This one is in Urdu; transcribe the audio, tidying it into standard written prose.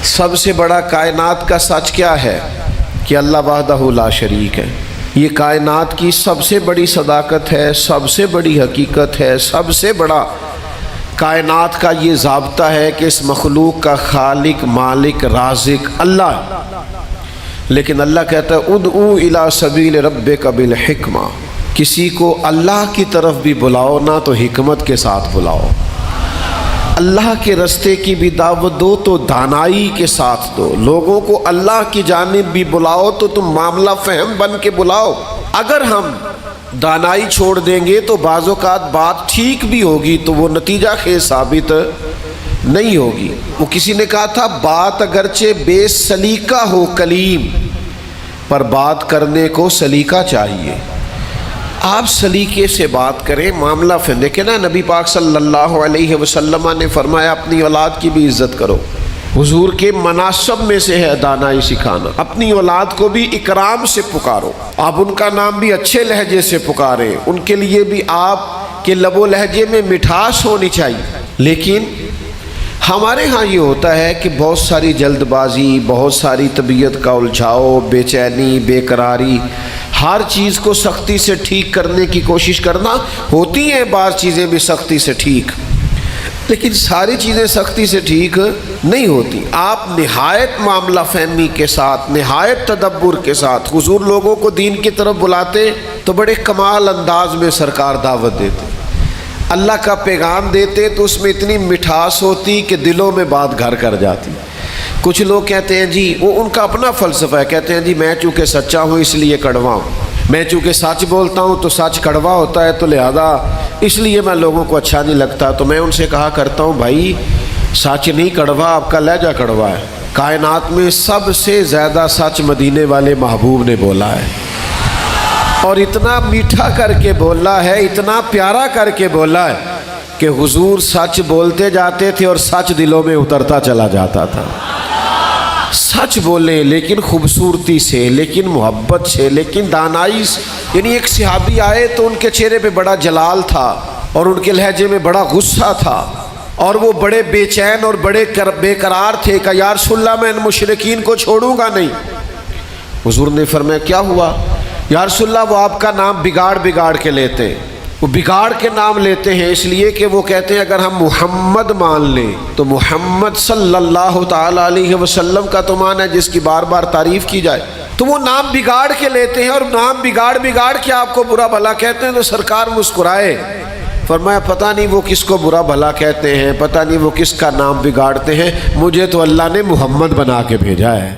سب سے بڑا کائنات کا سچ کیا ہے؟ کہ اللہ وحدہ لا شریک ہے۔ یہ کائنات کی سب سے بڑی صداقت ہے، سب سے بڑی حقیقت ہے، سب سے بڑا کائنات کا یہ ضابطہ ہے کہ اس مخلوق کا خالق، مالک، رازق اللہ ہے۔ لیکن اللہ کہتا ہے ادعو الی سبیل ربک بالحکمہ، کسی کو اللہ کی طرف بھی بلاؤ نا تو حکمت کے ساتھ بلاؤ، اللہ کے رستے کی بھی دعوت دو تو دانائی کے ساتھ دو، لوگوں کو اللہ کی جانب بھی بلاؤ تو تم معاملہ فہم بن کے بلاؤ۔ اگر ہم دانائی چھوڑ دیں گے تو بعض اوقات بات ٹھیک بھی ہوگی تو وہ نتیجہ خیز ثابت نہیں ہوگی۔ وہ کسی نے کہا تھا بات اگرچہ بے سلیقہ ہو کلیم، پر بات کرنے کو سلیقہ چاہیے۔ آپ سلیقے سے بات کریں، معاملہ فہم۔ دیکھیں نا نبی پاک صلی اللہ علیہ وسلم نے فرمایا اپنی اولاد کی بھی عزت کرو۔ حضور کے مناسب میں سے ہے دانائی سکھانا، اپنی اولاد کو بھی اکرام سے پکارو، آپ ان کا نام بھی اچھے لہجے سے پکاریں، ان کے لیے بھی آپ کے لب و لہجے میں مٹھاس ہونی چاہیے۔ لیکن ہمارے ہاں یہ ہوتا ہے کہ بہت ساری جلد بازی، بہت ساری طبیعت کا الجھاؤ، بے چینی، بے قراری، ہر چیز کو سختی سے ٹھیک کرنے کی کوشش کرنا۔ ہوتی ہیں بعض چیزیں بھی سختی سے ٹھیک، لیکن ساری چیزیں سختی سے ٹھیک نہیں ہوتی۔ آپ نہایت معاملہ فہمی کے ساتھ، نہایت تدبر کے ساتھ حضور لوگوں کو دین کی طرف بلاتے تو بڑے کمال انداز میں سرکار دعوت دیتے، اللہ کا پیغام دیتے تو اس میں اتنی مٹھاس ہوتی کہ دلوں میں بات گھر کر جاتی۔ کچھ لوگ کہتے ہیں جی، وہ ان کا اپنا فلسفہ ہے، کہتے ہیں جی میں چونکہ سچا ہوں اس لیے کڑوا ہوں، میں چونکہ سچ بولتا ہوں تو سچ کڑوا ہوتا ہے تو لہذا اس لیے میں لوگوں کو اچھا نہیں لگتا۔ تو میں ان سے کہا کرتا ہوں بھائی سچ نہیں کڑوا، آپ کا لہجہ کڑوا ہے۔ کائنات میں سب سے زیادہ سچ مدینے والے محبوب نے بولا ہے، اور اتنا میٹھا کر کے بولا ہے، اتنا پیارا کر کے بولا ہے کہ حضور سچ بولتے جاتے تھے اور سچ دلوں میں اترتا چلا جاتا تھا۔ سچ بولیں لیکن خوبصورتی سے، لیکن محبت سے، لیکن دانائی سے۔ یعنی ایک صحابی آئے تو ان کے چہرے پہ بڑا جلال تھا اور ان کے لہجے میں بڑا غصہ تھا، اور وہ بڑے بے چین اور بڑے بے قرار تھے کہ یا رسول اللہ میں ان مشرکین کو چھوڑوں گا نہیں۔ حضور نے فرمایا کیا ہوا؟ یا رسول اللہ وہ آپ کا نام بگاڑ کے لیتے ہیں، وہ بگاڑ کے نام لیتے ہیں اس لیے کہ وہ کہتے ہیں اگر ہم محمد مان لیں تو محمد صلی اللہ تعالی علیہ وسلم کا تو مان ہے جس کی بار بار تعریف کی جائے، تو وہ نام بگاڑ کے لیتے ہیں، اور نام بگاڑ کے آپ کو برا بھلا کہتے ہیں۔ تو سرکار مسکرائے، فرمایا پتہ نہیں وہ کس کو برا بھلا کہتے ہیں، پتہ نہیں وہ کس کا نام بگاڑتے ہیں، مجھے تو اللہ نے محمد بنا کے بھیجا ہے۔